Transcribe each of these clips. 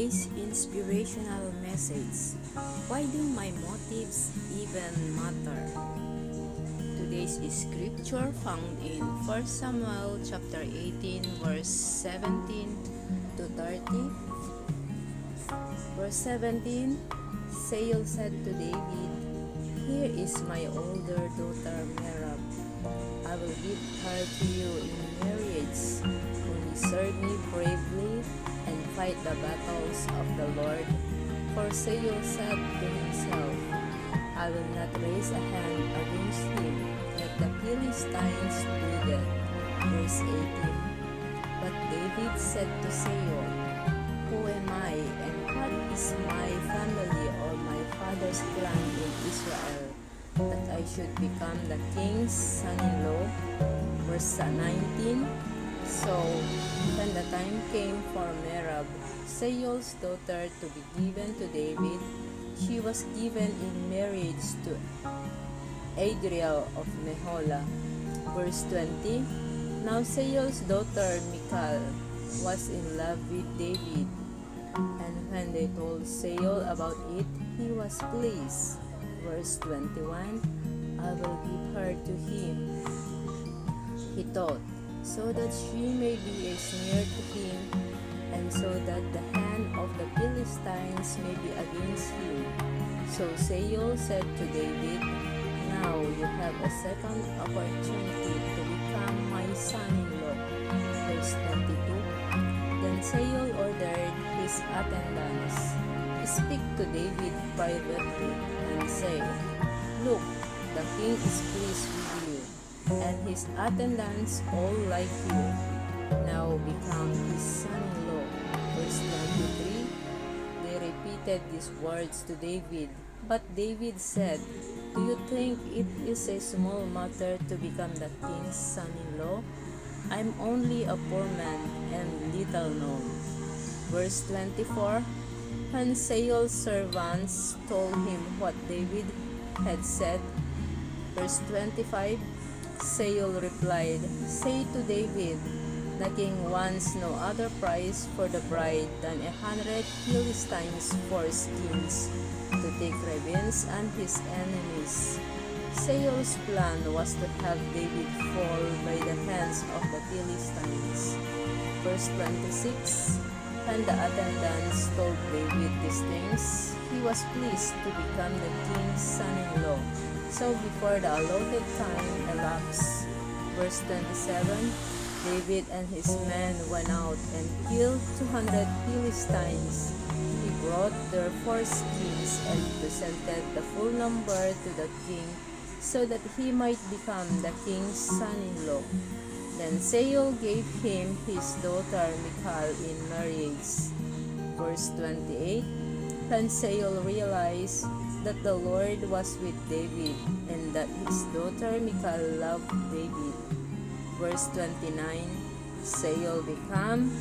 today's inspirational message. Why do my motives even matter? Today's scripture found in 1 Samuel chapter 18 verse 17 to 30. Verse 17, Saul said to David, "Here is my older daughter Merab. I will give her to you in marriage. Only serve me bravely and fight the battles of the Lord." For Saul said to himself, "I will not raise a hand against him, like the Philistines did." Verse 18, But David said to Saul, "Who am I, and what is my family or my father's clan in Israel, that I should become the king's son-in-law?" Verse 19, So when the time came for Merab, Saul's daughter, to be given to David, she was given in marriage to Adriel of Meholah. Verse 20, Now Saul's daughter Michal was in love with David, and when they told Saul about it, he was pleased. Verse 21, I will give her to him, he thought, so that she may be a snare to him, and so that the hand of the Philistines may be against him. So Saul said to David, "Now you have a second opportunity to become my son-in-law." Verse 22, Then Saul ordered his attendants, "Speak to David privately and say, 'Look, the king is pleased with you, and his attendants all like you. Now become his son-in-law." Verse 23, They repeated these words to David, but David said, "Do you think it is a small matter to become the king's son-in-law? I am only a poor man and little known." Verse 24, When Saul's servants told him what David had said, verse 25, Saul replied, "Say to David, the king wants no other price for the bride than 100 Philistines foreskins to take revenge on his enemies." Saul's plan was to have David fall by the hands of the Philistines. Verse 26, When the attendants told David these things, he was pleased to become the king's son-in-law. So before the allotted time elapsed, verse 27, David and his men went out and killed 200 Philistines. He brought their foreskins and presented the full number to the king, so that he might become the king's son-in-law. Then Saul gave him his daughter Michal in marriage. Verse 28, When Saul realized that the Lord was with David, and that his daughter Michal loved David. Verse 29, Saul became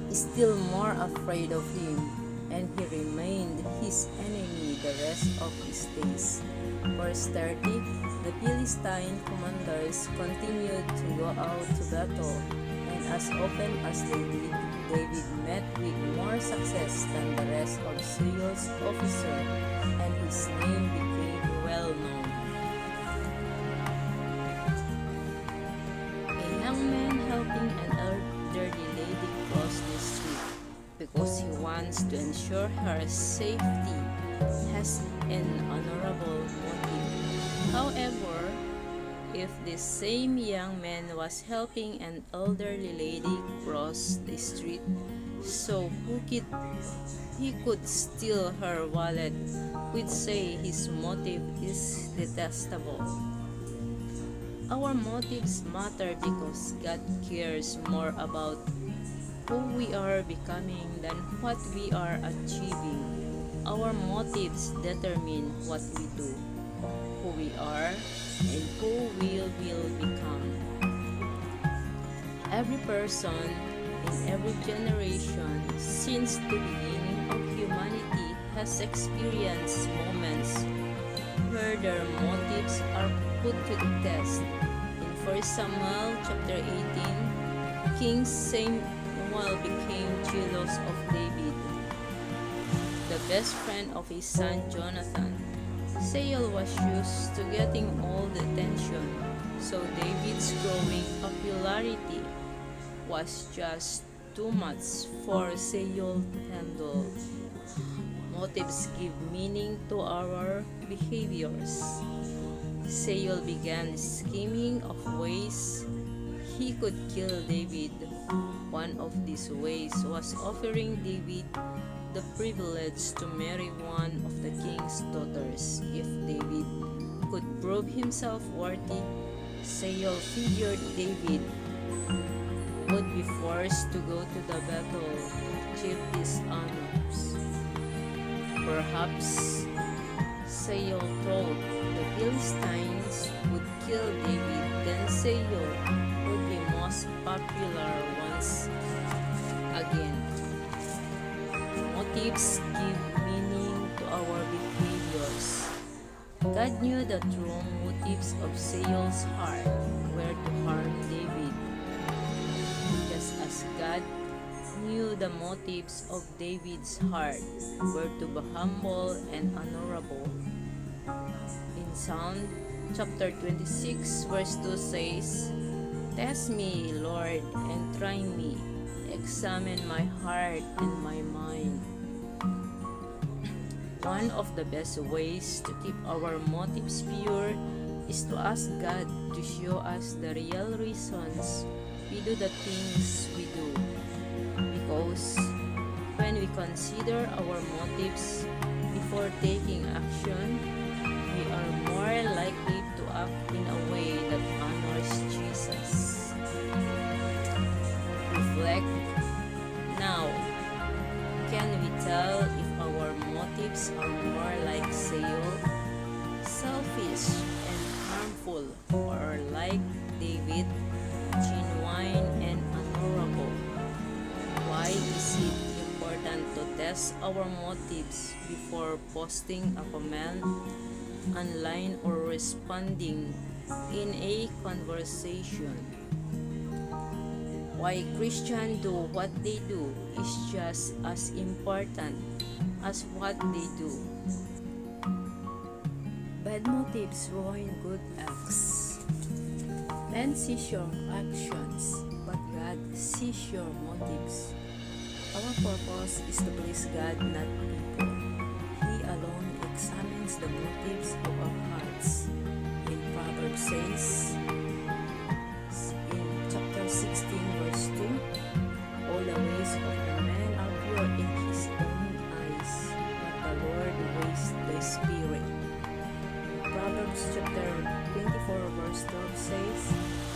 still more afraid of him, and he remained his enemy the rest of his days. Verse 30, The Philistine commanders continued to go out to battle, and as often as they did, David met with more success than the rest of Saul's officers, and his name became well known. A young man helping an elderly lady cross the street because he wants to ensure her safety has an honorable motive. However, if this same young man was helping an elderly lady cross the street so he could steal her wallet, we'd say his motive is detestable. Our motives matter because God cares more about who we are becoming than what we are achieving. Our motives determine what we do, who we are, and who we will become. Every person in every generation since the beginning of humanity has experienced moments where their motives are put to the test. In 1 Samuel chapter 18, King Samuel became jealous of David the best friend of his son Jonathan. Saul was used to getting all the attention, so David's growing popularity was just too much for Saul to handle. Motives give meaning to our behaviors. Saul began scheming of ways he could kill David. One of these ways was offering David the privilege to marry one of the king's daughters. If David could prove himself worthy, Saul figured David would be forced to go to the battle to achieve these honors. Perhaps Saul thought the Philistines would kill David, then Saul would be most popular once again. Motives give meaning to our behaviors. God knew the true motives of Saul's heart were to harm David, just as God knew the motives of David's heart were to be humble and honorable. In Psalm chapter 26 verse 2 says, "Test me, Lord, and try me. Examine my heart and my mind." One of the best ways to keep our motives pure is to ask God to show us the real reasons we do the things we do. Because when we consider our motives before taking action, we are more likely to act in a way that honors Jesus. Reflect now. Can we tell if our motives are more like Saul, selfish and harmful, or like David, genuine and honorable? Why is it important to test our motives before posting a comment online or responding in a conversation? Why Christians do what they do is just as important as what they do. Bad motives ruin good acts. Men sees your actions, but God sees your motives. Our purpose is to please God, not people. He alone examines the motives of our hearts. In Proverbs says, in chapter 16 verse 2, "All the ways of the man are pure in his own eyes, but the Lord weighs the spirit." Proverbs chapter 24 verse 12 says,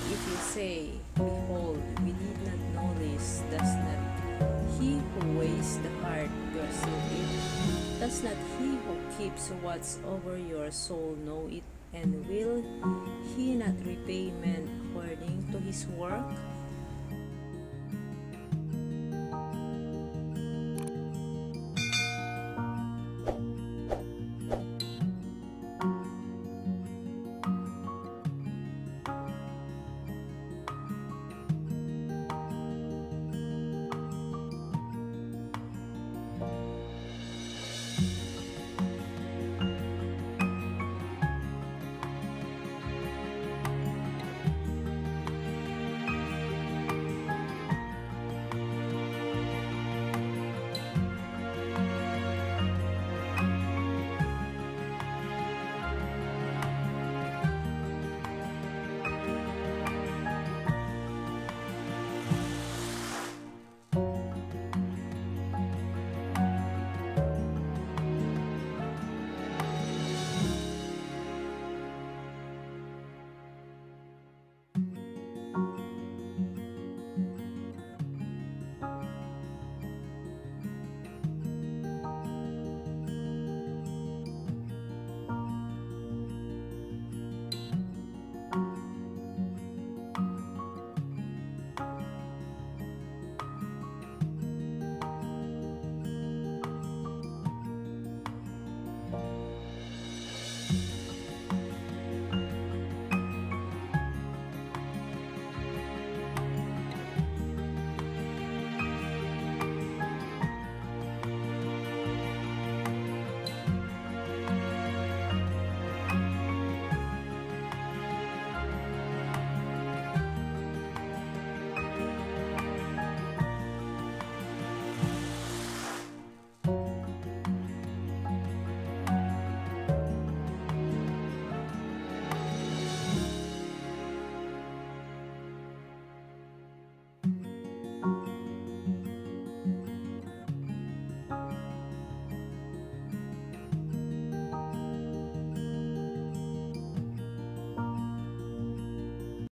"If you say, Behold, we did not know this, does not he who weighs the heart perceive it? Does not he who keeps watch over your soul know it? And will he not repay men according to his work?"